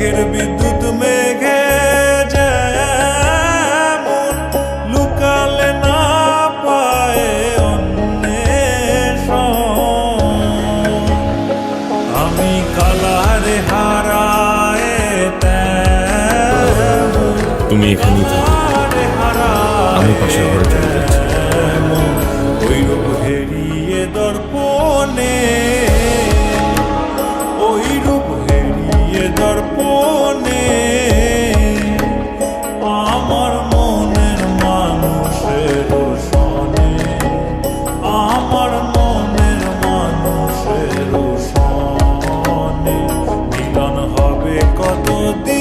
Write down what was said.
রাগের বিদ্যুৎ মেঘে যেমন লুকালে না পায় অন্বেষণ, আমি কালারে হারায় তেমন তুমি এখানেই থাকো, আমি পাশের ঘরে চলে যাচ্ছি। ওই রূপ হেরিয়ে দর্পণে, ওই রূপ হেরিয়ে দর্পণে আমার মনের মানুষের সনে, আমার মনের মানুষের সনে মিলন হবে কতদিন।